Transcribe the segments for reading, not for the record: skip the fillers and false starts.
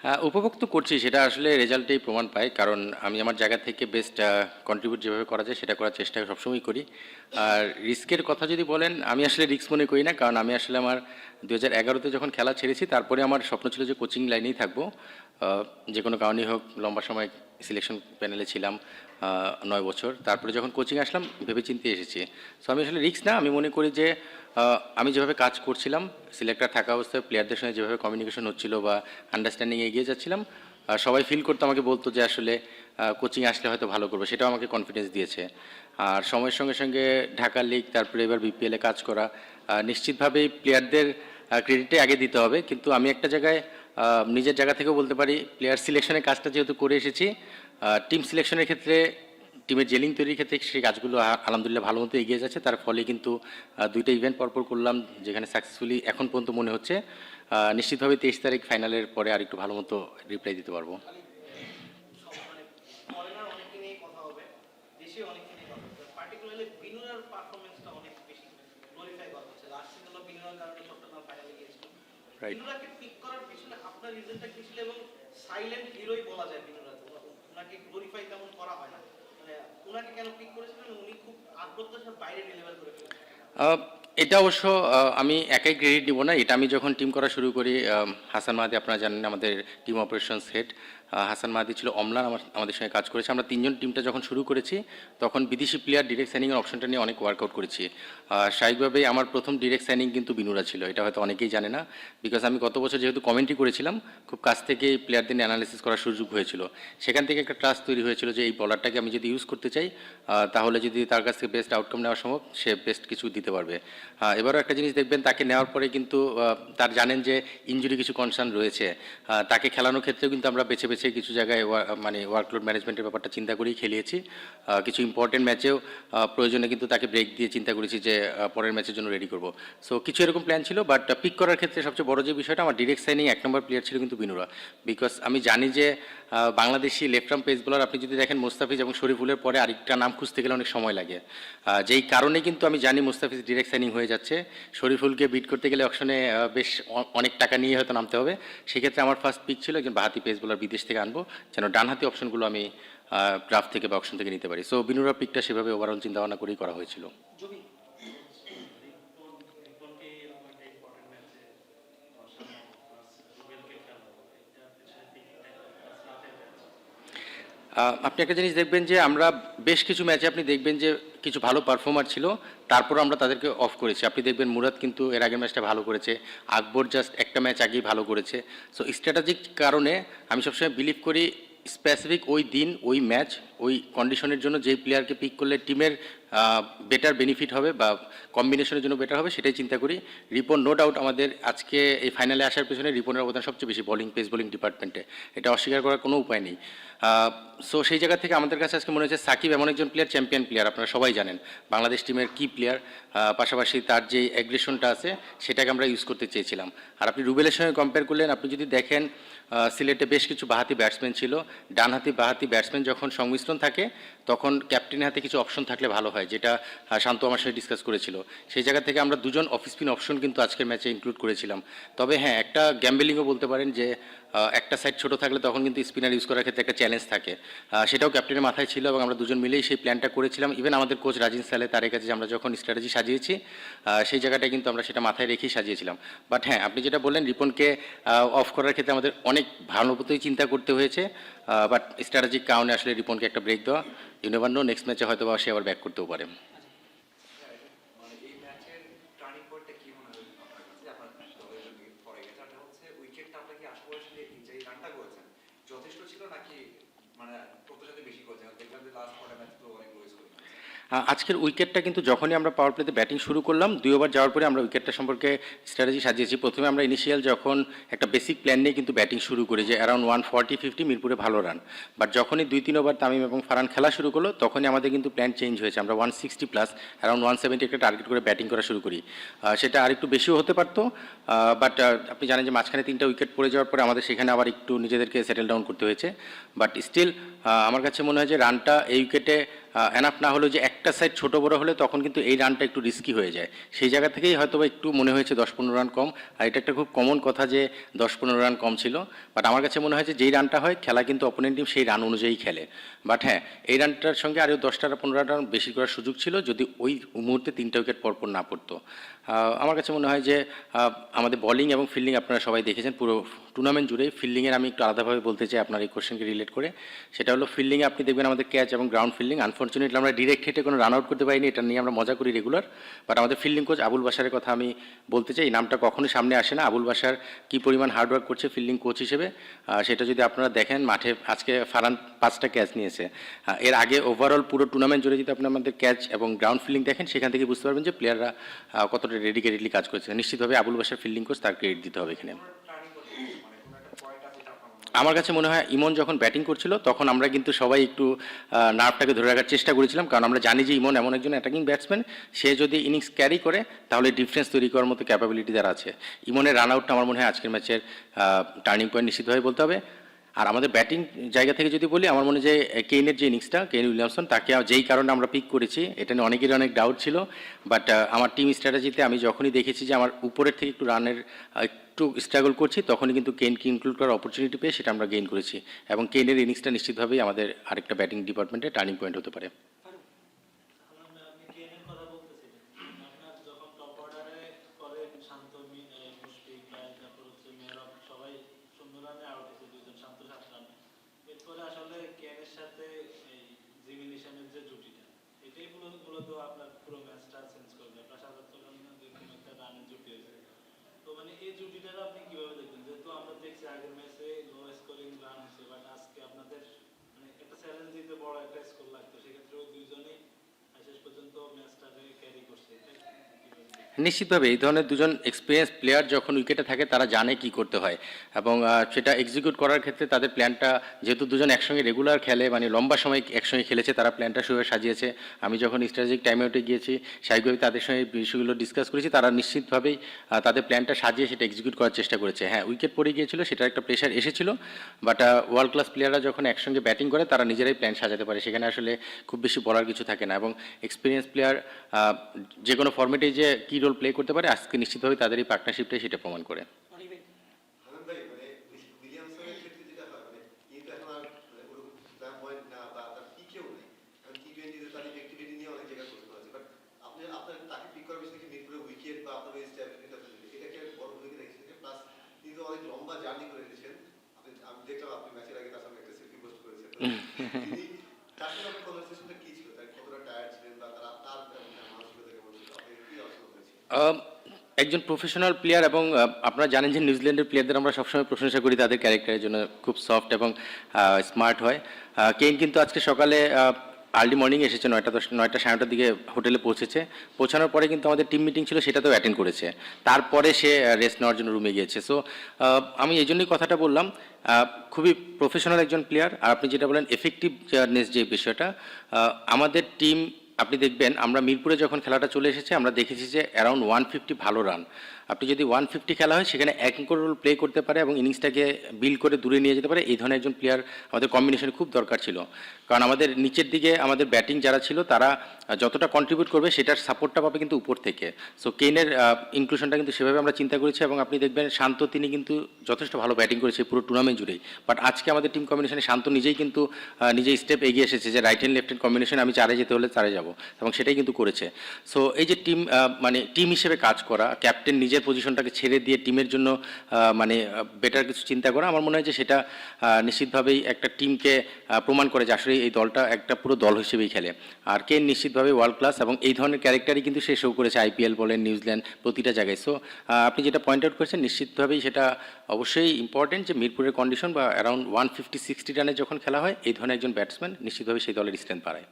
হ্যাঁ, উপভোগ তো করছি, সেটা আসলে রেজাল্টেই প্রমাণ পায়। কারণ আমি আমার জায়গা থেকে বেস্ট কন্ট্রিবিউট যেভাবে করা যায় সেটা করার চেষ্টা সবসময় করি। আর রিস্কের কথা যদি বলেন, আমি আসলে রিস্ক মনে করি না, কারণ আমি আসলে আমার 2011-তে যখন খেলা ছেড়েছি তারপরে আমার স্বপ্ন ছিল যে কোচিং লাইনেই থাকবো। যে কোনো কারণেই হোক, লম্বা সময় সিলেকশন প্যানেলে ছিলাম 9 বছর। তারপরে যখন কোচিং আসলাম ভেবে চিন্তে এসেছি। সো আমি আসলে রিস্ক না, আমি মনে করি যে আমি যেভাবে কাজ করছিলাম সিলেক্টর থাকা অবস্থায় প্লেয়ারদের সঙ্গে যেভাবে কমিউনিকেশন হচ্ছিল বা আন্ডারস্ট্যান্ডিং এগিয়ে যাচ্ছিলাম, সবাই ফিল করতো, আমাকে বলতো যে আসলে কোচিং আসলে হয়তো ভালো করবো, সেটাও আমাকে কনফিডেন্স দিয়েছে। আর সময়ের সঙ্গে সঙ্গে ঢাকা লিগ, তারপরে এবার বিপিএলে কাজ করা, নিশ্চিতভাবেই প্লেয়ারদের ক্রেডিটে আগে দিতে হবে। কিন্তু আমি একটা জায়গায় নিজের জায়গা থেকেও বলতে পারি, প্লেয়ার সিলেকশনের কাজটা যেহেতু করে এসেছি, টিম সিলেকশনের ক্ষেত্রে, টিমের জেলিং তৈরির ক্ষেত্রে সেই কাজগুলো আলহামদুলিল্লাহ ভালো মতো এগিয়ে যাচ্ছে। তার ফলে কিন্তু দুইটা ইভেন্ট পরপর করলাম যেখানে সাকসেসফুলি এখন পর্যন্ত মনে হচ্ছে নিশ্চিতভাবে 23 তারিখ ফাইনালের পরে আর একটু ভালো মতো রিপ্লাই দিতে পারবো। রাইট। আহ, এটা অবশ্য আমি একাই ক্রেডিট দিব না, এটা আমি যখন টিম করা শুরু করি, হাসান মাহাদি আপনারা জানেন আমাদের টিম অপারেশনস হেড, হাসান মাহাদি ছিল, অমলান আমাদের সঙ্গে কাজ করেছে। আমরা তিনজন টিমটা যখন শুরু করেছি তখন বিদেশি প্লেয়ার ডিরেক্ট সাইনিংয়ের অপশনটা নিয়ে অনেক ওয়ার্কআউট করেছি। স্বাভাবিকভাবেই আমার প্রথম ডিরেক্ট সাইনিং কিন্তু বিনুরা ছিল, এটা হয়তো অনেকেই জানে না। বিকজ আমি গত বছর যেহেতু কমেন্ট্রি করেছিলাম, খুব কাছ থেকে প্লেয়ারদের নিয়ে অ্যানালিসিস করার সুযোগ হয়েছিল। সেখান থেকে একটা ট্রাস্ট তৈরি হয়েছিল যে এই বলারটাকে আমি যদি ইউজ করতে চাই, তাহলে যদি তার কাছ থেকে বেস্ট আউটকাম নেওয়া সম্ভব, সে বেস্ট কিছু দিতে পারবে। এবারও একটা জিনিস দেখবেন, তাকে নেওয়ার পরে কিন্তু তার জানেন যে ইনজুরি কিছু কনসার্ন রয়েছে। তাকে খেলানোর ক্ষেত্রেও কিন্তু আমরা বেছে বেছে কিছু জায়গায় মানে ওয়ার্কলোড ম্যানেজমেন্টের ব্যাপারটা চিন্তা করেই খেলিয়েছি। কিছু ইম্পর্টেন্ট ম্যাচেও প্রয়োজনে কিন্তু তাকে ব্রেক দিয়ে চিন্তা করেছি যে পরের ম্যাচের জন্য রেডি করব। সো কিছু এরকম প্ল্যান ছিল, বাট পিক করার ক্ষেত্রে সবচেয়ে বড় যে বিষয়টা, আমার ডিরেক্ট সাইনিং 1 নম্বর প্লেয়ার ছিল কিন্তু বিনুরা। বিকজ আমি জানি যে Bangladeshi left arm pace bowler আপনি যদি দেখেন, মুস্তাফিজ এবং শরীফুলের পরে আরেকটা নাম খুঁজতে গেলে অনেক সময় লাগে। যেই কারণে কিন্তু আমি জানি মুস্তাফিজ ডিরেক্ট সাইনিং হয়ে যাচ্ছে, শরীফুলকে বিট করতে গেলে অপশনে বেশ অনেক টাকা নিয়ে হয়তো নামতে হবে। সেক্ষেত্রে আমার ফার্স্ট পিক ছিল একজন বাহাতি পেস বোলার বিদেশ থেকে আনবো, যেন ডানহাতি অপশনগুলো আমি ড্রাফট থেকে বা অপশন থেকে নিতে পারি। সো বিনুরা পিকটা সেভাবে ওভারঅল চিন্তা ভাবনা করেই করা হয়েছিল। আপনি একটা জিনিস দেখবেন যে আমরা বেশ কিছু ম্যাচে আপনি দেখবেন যে কিছু ভালো পারফর্মার ছিল, তারপর আমরা তাদেরকে অফ করেছি। আপনি দেখবেন মুরাদ কিন্তু এর আগের ম্যাচটা ভালো করেছে, আকবর জাস্ট একটা ম্যাচ আগেই ভালো করেছে। সো স্ট্র্যাটেজিক কারণে আমি সবসময় বিলিভ করি স্পেসিফিক ওই দিন, ওই ম্যাচ, ওই কন্ডিশনের জন্য যেই প্লেয়ারকে পিক করলে টিমের বেটার বেনিফিট হবে বা কম্বিনেশনের জন্য বেটার হবে, সেটাই চিন্তা করি। রিপন নো ডাউট আমাদের আজকে এই ফাইনালে আসার পেছনে রিপনের অবদান সবচেয়ে বেশি, বলিং, পেস বোলিং ডিপার্টমেন্টে, এটা অস্বীকার করার কোনো উপায় নেই। সো সেই জায়গা থেকে আমাদের কাছে আজকে মনে হচ্ছে সাকিব এমন একজন প্লেয়ার, চ্যাম্পিয়ন প্লেয়ার, আপনারা সবাই জানেন বাংলাদেশ টিমের কি প্লেয়ার। পাশাপাশি তার যে অ্যাগ্রেশনটা আছে সেটাকে আমরা ইউজ করতে চেয়েছিলাম। আর আপনি রুবেলের সঙ্গে কম্পেয়ার করলেন, আপনি যদি দেখেন সিলেটে বেশ কিছু বাহাতি ব্যাটসম্যান ছিল, ডানহাতি বাহাতি ব্যাটসম্যান যখন সংমিশ্রণ থাকে তখন ক্যাপ্টেনের হাতে কিছু অপশন থাকলে ভালো হয়, যেটা শান্ত আমার সাথে ডিসকাস করেছিল। সেই জায়গা থেকে আমরা দুজন অফ স্পিন অপশন কিন্তু আজকের ম্যাচে ইনক্লুড করেছিলাম। তবে হ্যাঁ, একটা গ্যাম্বেলিংও বলতে পারেন যে একটা সাইড ছোট থাকলে তখন কিন্তু স্পিনার ইউজ করার ক্ষেত্রে একটা চ্যালেঞ্জ থাকে, সেটাও ক্যাপ্টেনের মাথায় ছিল এবং আমরা দুজন মিলেই সেই প্ল্যানটা করেছিলাম। ইভেন আমাদের কোচ রাজিন সালে তার কাছে আমরা যখন স্ট্র্যাটেজি সাজিয়েছি, সেই জায়গাটায় কিন্তু আমরা সেটা মাথায় রেখেই সাজিয়েছিলাম। বাট হ্যাঁ, আপনি যেটা বললেন রিপনকে অফ করার ক্ষেত্রে আমাদের অনেক ভালো মতোই চিন্তা করতে হয়েছে, বাট স্ট্র্যাটেজিক কারণে আসলে রিপনকে একটা ব্রেক দেওয়া। ইউ নেভার নো, নেক্সট ম্যাচে হয়তো বা সে আবার ব্যাক করতেও পারে। আজকের উইকেটটা কিন্তু যখনই আমরা পাওয়ার প্লেতে ব্যাটিং শুরু করলাম, 2 ওভার যাওয়ার পরে আমরা উইকেটটা সম্পর্কে স্ট্র্যাটেজি সাজিয়েছি। প্রথমে আমরা ইনিশিয়াল যখন একটা বেসিক প্ল্যান নিয়ে কিন্তু ব্যাটিং শুরু করি যে অ্যারাউন্ড 140-50 মিরপুরে ভালো রান। বাট যখনই 2-3 ওভার তামিম এবং ফারহান খেলা শুরু করলো, তখনই আমাদের কিন্তু প্ল্যান চেঞ্জ হয়েছে। আমরা 160+ অ্যারাউন্ড 170 একটা টার্গেট করে ব্যাটিং করা শুরু করি। সেটা আরেকটু বেশিও হতে পারতো, বাট আপনি জানেন যে মাঝখানে 3টা উইকেট পড়ে যাওয়ার পরে আমাদের সেখানে আবার একটু নিজেদেরকে সেটেল ডাউন করতে হয়েছে। বাট স্টিল আমার কাছে মনে হয় যে রানটা এই উইকেটে এনাফ না হলেও যে একটা সাইড ছোট বড় হলে তখন কিন্তু এই রানটা একটু রিস্কি হয়ে যায়, সেই জায়গা থেকেই হয়তো বা একটু মনে হয়েছে 10-15 রান কম। আর এটা একটা খুব কমন কথা যে 10-15 রান কম ছিল, বাট আমার কাছে মনে হয় যে যেই রানটা হয় খেলা কিন্তু অপোনেন্ট টিম সেই রান অনুযায়ী খেলে। বাট হ্যাঁ, এই রানটার সঙ্গে আরও 10-15 রান বেশি করার সুযোগ ছিল যদি ওই মুহূর্তে 3টা উইকেট পরপর না পড়তো। আমার কাছে মনে হয় যে আমাদের বলিং এবং ফিল্ডিং আপনারা সবাই দেখেছেন পুরো টুর্নামেন্ট জুড়ে। ফিল্ডিংয়ের আমি একটু আলাদাভাবে বলতে চাই আপনার এই কোশ্চেনকে রিলেট করে, সেটা হলো ফিল্ডিংয়ে আপনি দেখবেন আমাদের ক্যাচ এবং গ্রাউন্ড ফিল্ডিং আনফর্চুনেটলি আমরা ডিরেক্ট হেটে কোনো রান আউট করতে পারিনি, এটা নিয়ে আমরা মজা করি রেগুলার। বাট আমাদের ফিল্ডিং কোচ আবুল বাশারের কথা আমি বলতে চাই, এই নামটা কখনোই সামনে আসে না। আবুল বাশার কী পরিমাণ হার্ডওয়ার্ক করছে ফিল্ডিং কোচ হিসেবে, সেটা যদি আপনারা দেখেন মাঠে আজকে ফারহান 5টা ক্যাচ নিয়েছে। এর আগে ওভারঅল পুরো টুর্নামেন্ট জুড়ে যদি আপনি আমাদের ক্যাচ এবং গ্রাউন্ড ফিল্ডিং দেখেন সেখান থেকে বুঝতে পারবেন যে প্লেয়াররা কতটা ডেডিকেটেডলি কাজ করেছে। নিশ্চিতভাবে আবুল বাশার ফিল্ডিং কোচ তার ক্রেডিট দিতে হবে এখানে। আমার কাছে মনে হয় ইমন যখন ব্যাটিং করছিল তখন আমরা কিন্তু সবাই একটু নার্ভটাকে ধরে রাখার চেষ্টা করেছিলাম, কারণ আমরা জানি যে ইমন এমন একজন অ্যাটাকিং ব্যাটসম্যান, সে যদি ইনিংস ক্যারি করে তাহলে ডিফারেন্স তৈরি করার মতো ক্যাপাবিলিটি তার আছে। ইমনের রান আউটটা আমার মনে হয় আজকের ম্যাচের টার্নিং পয়েন্ট নিশ্চিতভাবে বলতে হবে। আর আমাদের ব্যাটিং জায়গা থেকে যদি বলি, আমার মনে হয় যে কেইনের যে ইনিংসটা, কেইন উইলিয়ামসন, তাকে যেই কারণে আমরা পিক করেছি এটা নিয়ে অনেকেরই অনেক ডাউট ছিল, বাট আমার টিম স্ট্র্যাটেজিতে আমি যখনই দেখেছি যে আমার উপরের থেকে একটু রানের একটু স্ট্রাগল করছি তখনই কিন্তু কেইনকে ইনক্লুড করার অপরচুনিটি পেয়ে সেটা আমরা গেইন করেছি, এবং কেইনের ইনিংসটা নিশ্চিতভাবেই আমাদের আরেকটা ব্যাটিং ডিপার্টমেন্টে টার্নিং পয়েন্ট হতে পারে। নিশ্চিতভাবে এই ধরনের দুজন এক্সপিরিয়েন্স প্লেয়ার যখন উইকেটে থাকে তারা জানে কি করতে হয়, এবং সেটা এক্সিকিউট করার ক্ষেত্রে তাদের প্ল্যানটা, যেহেতু দুজন একসঙ্গে রেগুলার খেলে মানে লম্বা সময় একসঙ্গে খেলেছে, তারা প্ল্যানটা সেভাবে সাজিয়েছে। আমি যখন স্ট্র্যাটেজিক টাইম আউটে গিয়েছি স্বাভাবিকভাবে তাদের সঙ্গে বিষয়গুলো ডিসকাস করেছি, তারা নিশ্চিতভাবেই তাদের প্ল্যানটা সাজিয়ে সেটা এক্সিকিউট করার চেষ্টা করেছে। হ্যাঁ, উইকেট পড়ে গিয়েছিল, সেটার একটা প্রেশার এসেছিল, বাট ওয়ার্ল্ড ক্লাস প্লেয়াররা যখন একসঙ্গে ব্যাটিং করে তারা নিজেরাই প্ল্যান সাজাতে পারে, সেখানে আসলে খুব বেশি বলার কিছু থাকে না। এবং এক্সপিরিয়েন্স প্লেয়ার যে কোনো ফর্মেটেই যে কী রোল প্লে করতে পারে আজকে নিশ্চিতভাবে তাদের এই পার্টনারশিপটাই সেটা প্রমাণ করে। একজন প্রফেশনাল প্লেয়ার, এবং আপনারা জানেন যে নিউজিল্যান্ডের প্লেয়ারদের আমরা সবসময় প্রশংসা করি তাদের ক্যারেক্টারের জন্য, খুব সফট এবং স্মার্ট হয়। কেইন কিন্তু আজকে সকালে আর্লি মর্নিং এসেছে, 9টা-9:30টার দিকে হোটেলে পৌঁছেছে। পৌঁছানোর পরে কিন্তু আমাদের টিম মিটিং ছিল, সেটাতেও অ্যাটেন্ড করেছে, তারপরে সে রেস্ট নেওয়ার জন্য রুমে গিয়েছে। সো আমি এই জন্যই কথাটা বললাম, খুবই প্রফেশনাল একজন প্লেয়ার। আর আপনি যেটা বলেন এফেক্টিভনেস যে বিষয়টা, আমাদের টিম আপনি দেখবেন আমরা মিরপুরে যখন খেলাটা চলে এসেছে আমরা দেখেছি যে অ্যারাউন্ড 150 ভালো রান। আপনি যদি 150 খেলা হয় সেখানে অ্যাঙ্কর রোল প্লে করতে পারে এবং ইনিংসটাকে বিল্ড করে দূরে নিয়ে যেতে পারে, এই ধরনের একজন প্লেয়ার আমাদের কম্বিনেশনে খুব দরকার ছিল। কারণ আমাদের নিচের দিকে আমাদের ব্যাটিং যারা ছিল তারা যতটা কন্ট্রিবিউট করবে সেটার সাপোর্টটা পাবে কিন্তু উপর থেকে। সো কেইনের ইনক্লুশনটা কিন্তু সেভাবে আমরা চিন্তা করেছি, এবং আপনি দেখবেন শান্ত তিনি কিন্তু যথেষ্ট ভালো ব্যাটিং করেছে পুরো টুর্নামেন্ট জুড়েই। বাট আজকে আমাদের টিম কম্বিনেশনে শান্ত নিজেই কিন্তু নিজেই স্টেপ এগিয়ে এসেছে যে right hand left hand combination আমি চারে যেতে হলে চারে যাব, এবং সেটাই কিন্তু করেছে। সো এই যে টিম মানে টিম হিসেবে কাজ করা, ক্যাপ্টেন নিজের পজিশনটাকে ছেড়ে দিয়ে টিমের জন্য মানে বেটার কিছু চিন্তা করা, আমার মনে হয় যে সেটা নিশ্চিতভাবেই একটা টিমকে প্রমাণ করে যে আসলে এই দলটা একটা পুরো দল হিসেবেই খেলে। আর কেইন নিশ্চিতভাবে ওয়ার্ল্ড ক্লাস, এবং এই ধরনের ক্যারেক্টারই কিন্তু সে শো করেছে আইপিএল বলেন, নিউজিল্যান্ড, প্রতিটা জায়গায়। সো আপনি যেটা পয়েন্ট আউট করেছেন নিশ্চিতভাবেই সেটা অবশ্যই ইম্পর্টেন্ট যে মিরপুরের কন্ডিশন বা অ্যারাউন্ড 150-60 রানে যখন খেলা হয় এই ধরনের একজন ব্যাটসম্যান নিশ্চিতভাবে সেই দলের স্ট্রেংথ বাড়ায়।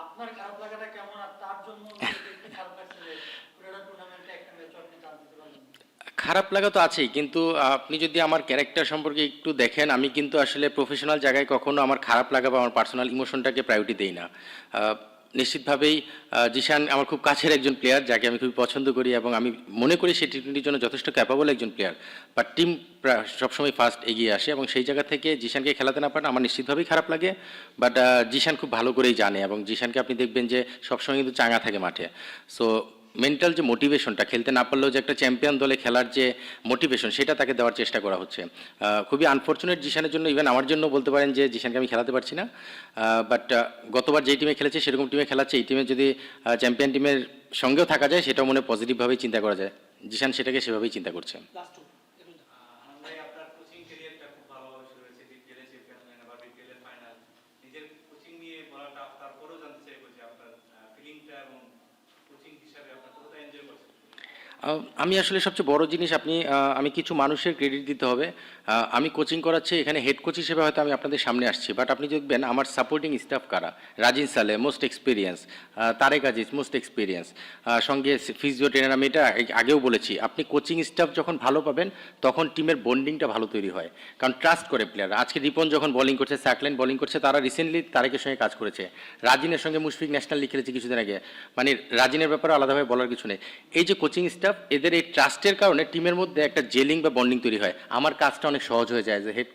আপনার খারাপ লাগাটা কেমন, আর তার জন্য খারাপ লাগছে যে পুরোটা টুর্নামেন্টে একটা ম্যাচ আপনি চান্স দিতে পারলেন? খারাপ লাগা তো আছেই, কিন্তু আপনি যদি আমার ক্যারেক্টার সম্পর্কে একটু দেখেন, আমি কিন্তু আসলে প্রফেশনাল জায়গায় কখনো আমার খারাপ লাগা বা আমার পার্সোনাল ইমোশনটাকে প্রায়োরিটি দেই না। নিশ্চিতভাবেই জিশান আমার খুব কাছের একজন প্লেয়ার, যাকে আমি খুবই পছন্দ করি এবং আমি মনে করি সে টি-20 জন্য যথেষ্ট ক্যাপাবল একজন প্লেয়ার। বাট টিম সবসময় ফার্স্ট এগিয়ে আসে এবং সেই জায়গা থেকে জিশানকে খেলাতে না পারেন আমার নিশ্চিতভাবেই খারাপ লাগে। বাট জিশান খুব ভালো করেই জানে এবং জিশানকে আপনি দেখবেন যে সবসময় কিন্তু চাঙ্গা থাকে মাঠে। সো মেন্টাল যে মোটিভেশনটা, খেলতে না পারলেও যে একটা চ্যাম্পিয়ন দলে খেলার যে মোটিভেশন, সেটা তাকে দেওয়ার চেষ্টা করা হচ্ছে। খুবই আনফর্চুনেট জিশানের জন্য, ইভেন আমার জন্য বলতে পারেন যে জিশানকে আমি খেলাতে পারছি না। বাট গতবার যেই টিমে খেলেছে সেরকম টিমে খেলাচ্ছে, এই টিমে যদি চ্যাম্পিয়ন টিমের সঙ্গেও থাকা যায় সেটাও মনে পজিটিভভাবেই চিন্তা করা যায়। জিশান সেটাকে সেভাবেই চিন্তা করছে। লাস্ট আনন্দ ভাই, আপনার কোচিং ক্যারিয়ারটা খুব ভালোভাবে শুরু হয়েছে। বিপিএল চ্যাম্পিয়ন বা বিপিএল এর ফাইনাল, নিজের কোচিং নিয়ে বলাটা, তারপরেও জানতে চাইবো যে আপনার ফিলিংটা এবং কোচিং হিসাবে আপনার কতটা এনজয় করছেন? আমি আসলে সবচেয়ে বড় জিনিস আমি কিছু মানুষের ক্রেডিট দিতে হবে। আমি কোচিং করাচ্ছি, এখানে হেড কোচ হিসেবে হয়তো আমি আপনাদের সামনে আসছি, বাট আপনি দেখবেন আমার সাপোর্টিং স্টাফ কারা। Rajin Saleh most experience, Tareq Aziz most experience, সঙ্গে ফিজিও ট্রেনার। আমি এটা আগেও বলেছি, আপনি কোচিং স্টাফ যখন ভালো পাবেন তখন টিমের বন্ডিংটা ভালো তৈরি হয়, কারণ ট্রাস্ট করে প্লেয়ার। আজকে রিপন যখন বোলিং করছে, সাকলাইন বোলিং করছে, তারা রিসেন্টলি তারেকের সঙ্গে কাজ করেছে। রাজিনের সঙ্গে মুশফিক ন্যাশনাল লিগ খেলেছে কিছুদিন আগে, মানে রাজিনের ব্যাপারে আলাদাভাবে বলার কিছু নেই। এই যে কোচিং স্টাফ, এদের এই ট্রাস্টের কারণে টিমের মধ্যে একটা জেলিং বা বন্ডিং তৈরি হয়। আমার কাজটা অনেক সহজ হয়ে যায় যে হেড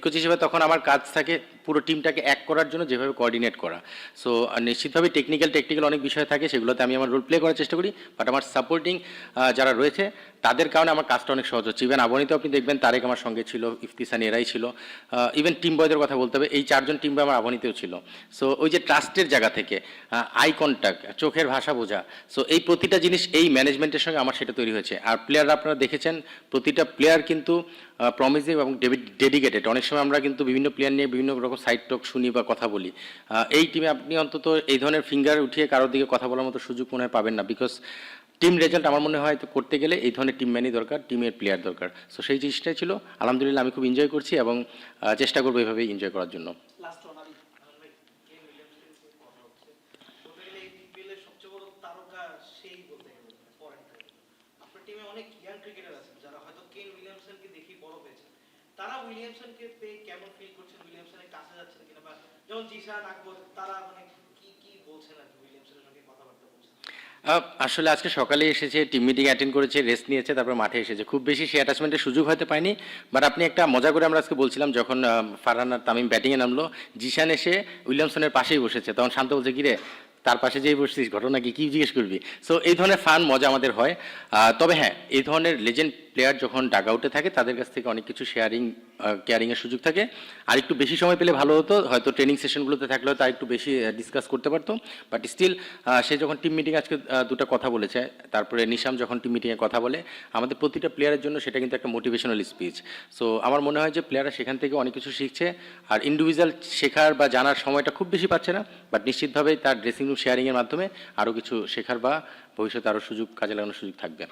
কোচ হিসেবে। তখন আমার কাজ থাকে পুরো টিমটাকে এক করার জন্য, যেভাবে কোঅর্ডিনেট করা। সো নিশ্চিতভাবে টেকনিক্যাল অনেক বিষয় থাকে, সেগুলোতে আমি আমার রোল প্লে করার চেষ্টা করি। বাট আমার সাপোর্টিং যারা রয়েছে তাদের কারণে আমার কাজটা অনেক সহজ হচ্ছে। ইভেন আবহানিতে আপনি দেখবেন তারেক আমার সঙ্গে ছিল, ইফতিসান এরাই ছিল। ইভেন টিম বয়দের কথা বলতে হবে, এই 4জন টিম বয় আমার আবহানিতেও ছিল। সো ওই যে ট্রাস্টের জায়গা থেকে আই কন্ট্যাক্ট, চোখের ভাষা বোঝা, সো এই প্রতিটা জিনিস এই ম্যানেজমেন্টের সঙ্গে আমার সেটা তৈরি হয়েছে। আর প্লেয়াররা আপনারা দেখেছেন, প্রতিটা প্লেয়ার কিন্তু প্রমিজিং এবং ডেডিকেটেড। অনেক সময় আমরা কিন্তু বিভিন্ন প্লেয়ার নিয়ে বিভিন্ন রকম সাইড টক শুনি বা কথা বলি। এই টিমে আপনি অন্তত এই ধরনের ফিঙ্গার উঠিয়ে কারোর দিকে কথা বলার মতো সুযোগ মনে হয় পাবেন না, বিকজ টিম রেজাল্ট আমার মনে হয় তো করতে গেলে এই ধরনের টিম ম্যানই দরকার, টিমের প্লেয়ার দরকার। সো সেই জিনিসটাই ছিল। আলহামদুলিল্লাহ আমি খুব এনজয় করছি এবং চেষ্টা করবো এভাবেই এনজয় করার জন্য। লাস্ট ওয়ান আমি আনন্দ ভাই, কেন উইলিয়ামসের যে কথা হচ্ছে, বলতে গেলে এই বিপিএল এর সবচেয়ে বড় তারকা সেই বলতে গেলে ফরেন থেকে। আপনার টিমে অনেক ইয়াং ক্রিকেটার আছেন যারা হয়তো কেন উইলিয়ামসনকে দেখি বড় হয়েছে। তারা উইলিয়ামসনকে পেয়ে কেমন ফিল করছেন, উইলিয়ামসনের কাছে যাচ্ছেন কিনা, বা যেমন জিশান, আকবর, তারা মানে কি কি বলছেন আর কি উইলিয়ামসনের সঙ্গে কথাবার্তা বলছেন? আসলে আজকে সকালে এসেছে, টিম মিটিং অ্যাটেন্ড করেছে, রেস্ট নিয়েছে, তারপর মাঠে এসেছে। খুব বেশি সে অ্যাটাচমেন্টের সুযোগ হয়তো পায়নি। বাট আপনি একটা মজা করে আমরা আজকে বলছিলাম, যখন ফারহান আর তামিম ব্যাটিংয়ে নামলো, জিশান এসে উইলিয়ামসনের পাশেই বসেছে, তখন শান্ত বলছে কি রে তার পাশে যেই বসছিস, ঘটনা কি কি জিজ্ঞেস করবি। সো এই ধরনের ফান মজা আমাদের হয়। তবে হ্যাঁ, এই ধরনের লেজেন্ড প্লেয়ার যখন ডাগ আউটে থাকে তাদের কাছ থেকে অনেক কিছু কেয়ারিংয়ের সুযোগ থাকে। আর একটু বেশি সময় পেলে ভালো হতো, হয়তো ট্রেনিং সেশনগুলোতে থাকলে হয়তো একটু বেশি ডিসকাস করতে পারতো। বাট স্টিল সে যখন টিম মিটিং আজকে দুটো কথা বলেছে, তারপরে নিশাম যখন টিম মিটিংয়ে কথা বলে, আমাদের প্রতিটা প্লেয়ারের জন্য সেটা কিন্তু একটা মোটিভেশনাল স্পিচ। সো আমার মনে হয় যে প্লেয়াররা সেখান থেকে অনেক কিছু শিখছে। আর ইন্ডিভিজুয়াল শেখার বা জানার সময়টা খুব বেশি পাচ্ছে না, বাট নিশ্চিতভাবেই তার ড্রেসিং রুম শেয়ারিংয়ের মাধ্যমে আরও কিছু শেখার বা ভবিষ্যতে আরও কাজে লাগানোর সুযোগ থাকবে।